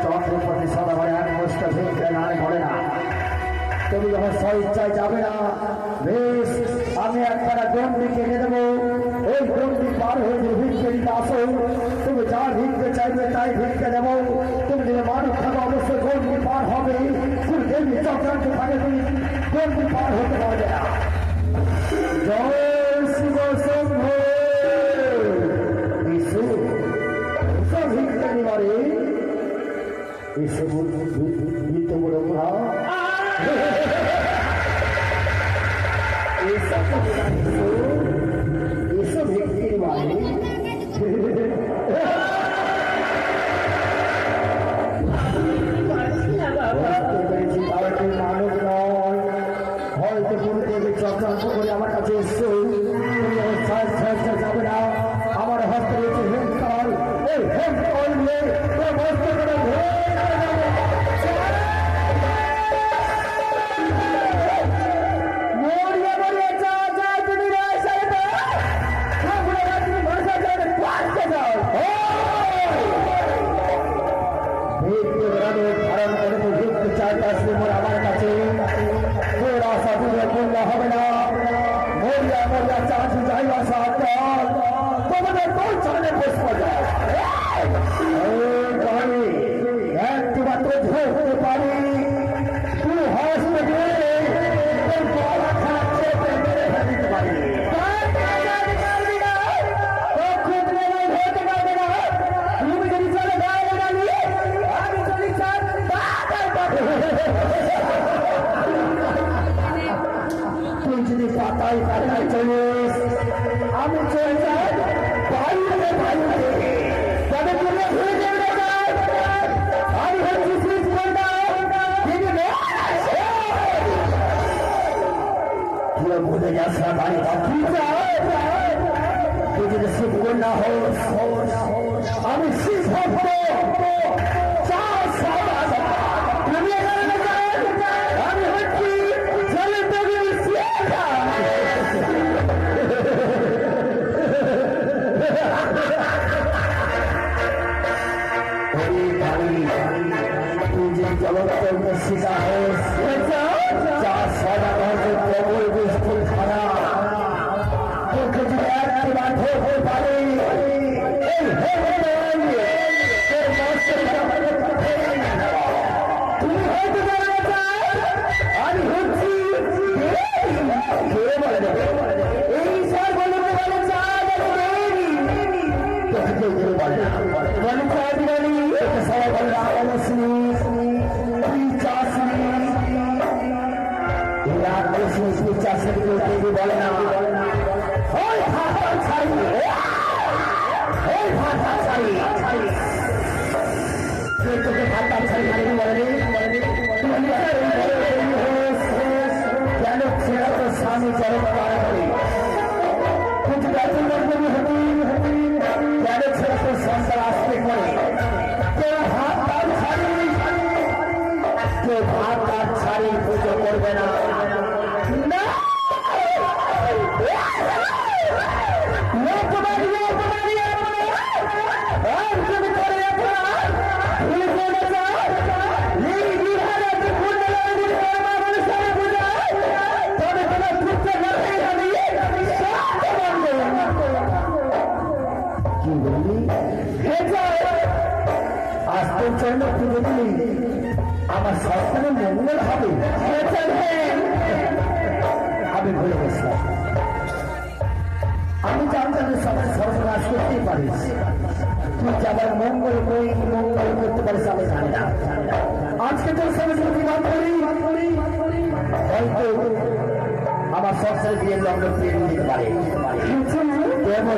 চন্দ্রপতি সদাগরে এক মুষ্ট ভিক্ষে না করে না। তুমি যখন স্বইচ্ছায় যাবে না, বেশ আমি একবার গন্ডিকে এনে দেবো। ওই গন্ডি পার হয়ে যে ভিক্ষে দিতে আসো, তুমি যা ভিক্ষে চাইবে তাই ভিক্ষে দেবো। তুমি যদি মানুষ থাকো অবশ্যই গন্ডি পার হবে। তুমি দেবী চক্রান্ত থাকে, তুমি গন্ডি পার হতে পারবে না। জয় শিব শম্ভ বিশু ভিক্ষে নিবারে এসব ভিত্ত বড় এসব ভিক্ষে নিবারে মানব নয়, হয়তো গুরুদেবের চক্রান্ত করে আমার কাছে এসছো। যাবে না, আমার হস্তে রয়েছে হেমকাল। এই হেমকাল নিয়ে আমার কাছে তোরা সাধুরে বললে হবে না। মরিয়া মরিয়া চাচু যাইবা সাহায্য তোমাদের তোর চরণে বসে যায়। একটু মাত্র ধরতে পারি, তুই হস্তে দিয়ে গলা খারাপ চেপে মেরে ফেলতে পারি। তুমি যদি চলে গায়ে দাঁড়িয়ে আমি চলি চার তুই যদি পাতায় পাতায় চলিস, আমি চলে যাই বাইরে বাইরে তবে তুমি ঘুরে যাবে না। আমি হচ্ছি শ্রী ভুলে যাস না বাড়ি তুই যদি শিবগুণ না হোস, আমি শিব ভক্ত আমি হচ্ছি জলের দেবী তুই যে জলতন্ত্র শিকা হোস, যা সদা প্রবল বৃষ্টির খানা তোকে যদি একবার ধরতে পারি তুমি হয়তো জানো না, আমি হচ্ছি এই স্যার বলে বলে চাঁদ বলে চাঁদ বলি সবাই বলে রামশ্রী চাষের বলে না ওই ভাষা ছাড়ি ওই ভাষা ছাড়ি তোকে ভাষা ছাড়ি বলে কেন ছেড়া তো স্বামী চরম পাড়া করি কিন্তু বেতন কেন ছেড়া তো সন্তান আসতে করে কেউ ভাত তার ছাড়ি কেউ ভাত তার ছাড়ি পুজো করবে না আমার সন্তানের মঙ্গল হবে আমি ভুলে গেছিলাম আমি জানতাম যে সবাই সর্বনাশ করতেই পারিস তুই যাবার মঙ্গল করতে পারিস আমি জানি না আজকে তোর সঙ্গে যদি মান করি হয়তো আমার সংসারে দিয়ে লগ্ন পেরিয়ে দিতে পারে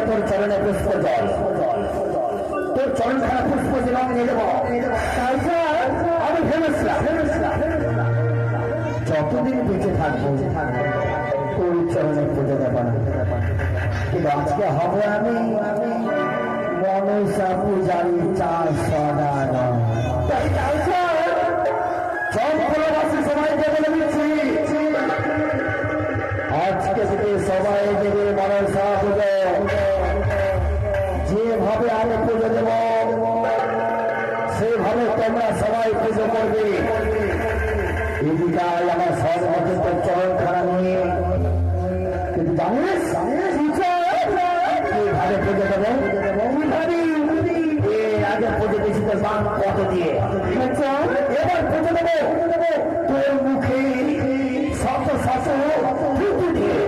তোর চরণে পুষ্প জল তোর চরণ খারাপ পুষ্প যে রঙ নিয়ে দেবো আমি ভেবেছিলাম যতদিন বেঁচে থাকবো তোর চরণে পুজো দেবো না কিন্তু আজকে হবে আমি মনসা পূজারি চার সদান চম্পলবাসী সবাইকে বলে দিচ্ছি আজকে থেকে সবাই দেবে মনসা পুজো যেভাবে আমি পুজো দেব সেভাবে তোমরা সবাই পুজো করবে এদিকে আমার সর্বক্ষেত্র চরণ খারাপ নিয়ে কিন্তু জানিস কিভাবে পুজো দেবো আগে পুজো দিয়েছি তোর বাম কত দিয়ে এবার পুজো দেবো তোর মুখে শত শত দিয়ে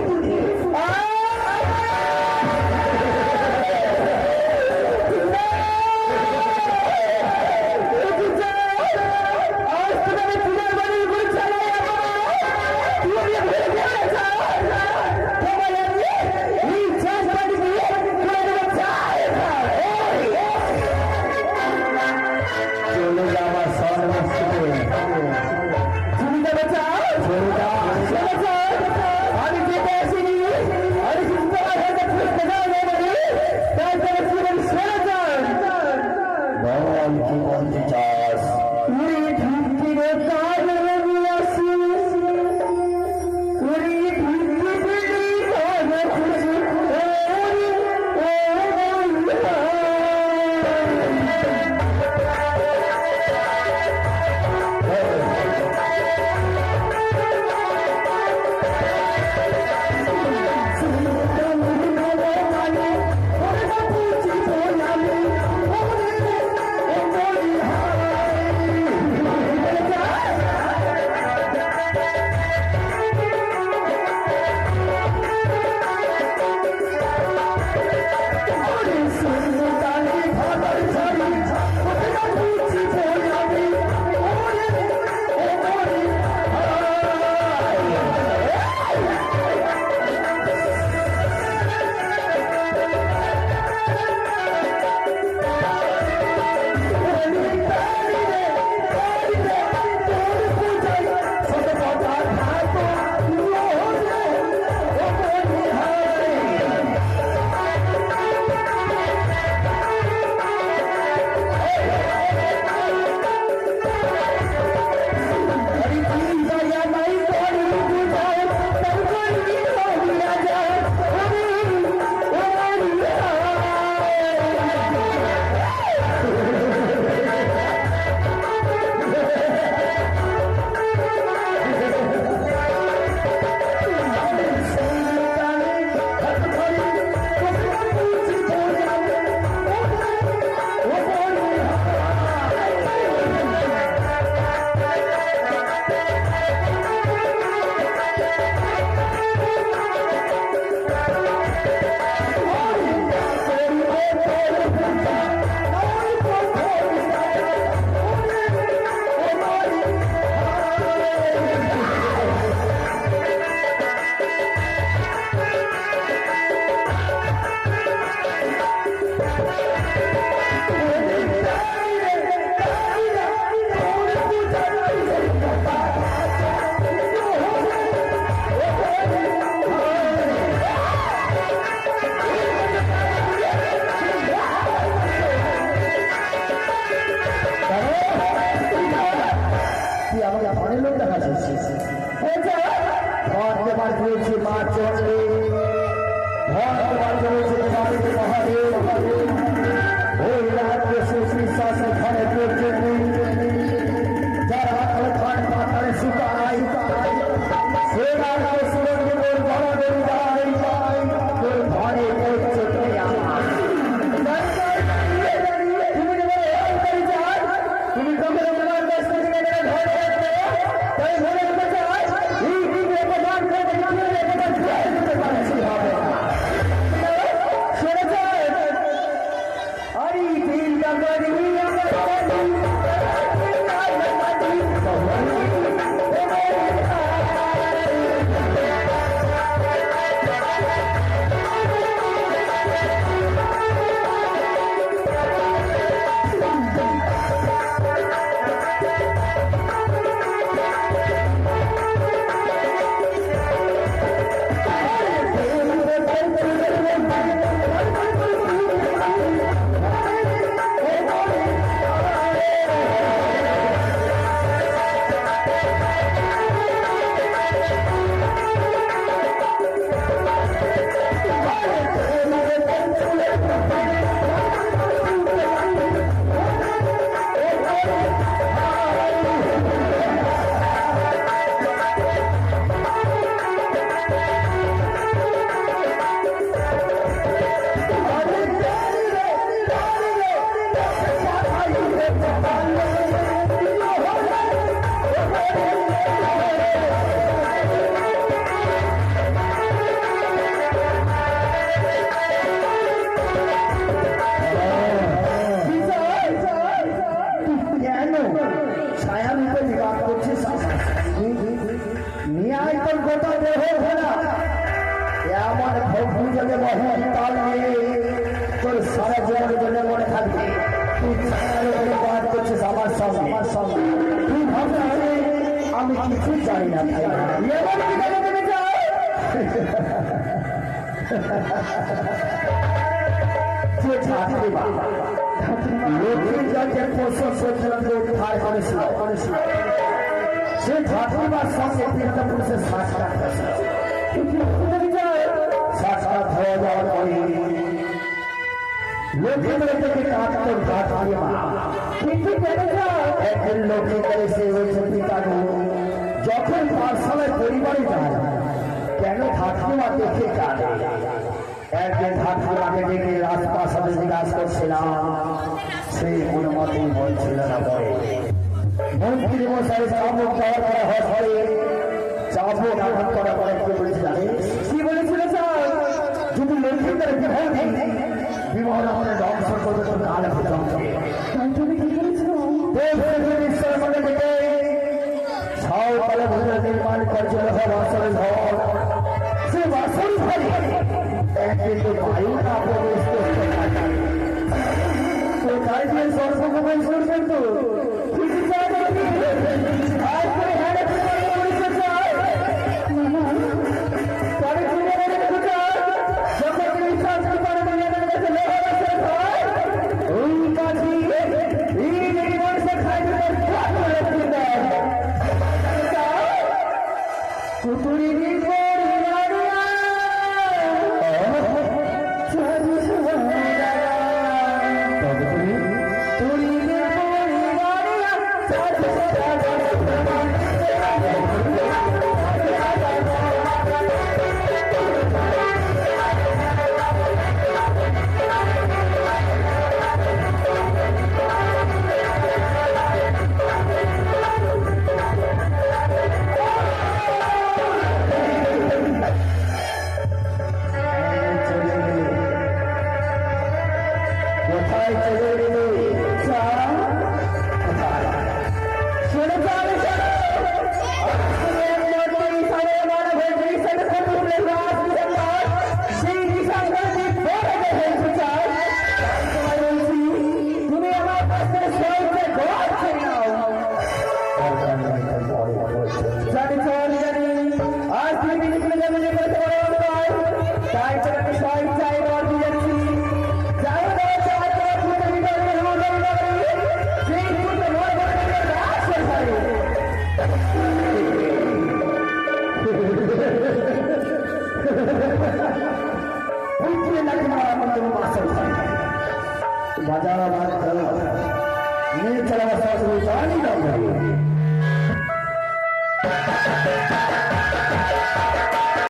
আমি কিছু জানি না লক্ষ্মী যাকে প্রশ্ন উদ্ধার করেছিল সে ঠাকুমার সঙ্গে তিনটা পুরুষের সাক্ষাৎ সাক্ষাৎ হয়ে যাওয়ার পরে লক্ষ্মী থেকে কাঁদতেন ঠাকুমা একদিন লক্ষ্মী করে সে হয়েছে পিতাগো যখন পাঠশালায় পরিবারে যায় কেন ঠাকুমা দেখে কাঁদে একদিন ঠাকুমাকে ডেকে রাজপ্রাসাদে জিজ্ঞাসা করছিলাম সেই অনুমতি বলছিল না বলে মন্ত্রী মশাই চাবুক দেওয়ার পরে হয়ে চাবুক আঘাত করার পরে কি বলেছিল কি বলেছিল যদি লক্ষ্মী করে বিবাহ আমাদের ধ্বংস করবে তো কাল ধ্বংস সকালে ভূমির নির্মাণ করছিল বাসনের ঘর সে বাসন ঘরে কিন্তু বায়ু না প্রবেশ করতে থাকে তো তাই দিয়ে সর্বপ্রকাশ করবেন তো কোথায় চলে গেলে শুনে যাবে তুমি আমার কাছে সবাইকে ঘোরাচ্ছে নাও জানি জানি জানি আর তুমি নিকলে যাবে যে করতে পারো তাই তো আমি সবাই চাই বল দিয়েছি যাই না চাই তো তুমি ভিতরে হলো না সেই পুরো নয় বলে আসছে ভাই বুঝলে না তোমার আমাদের মাসে বাজার বাজার নিয়ে চলা সব জানি না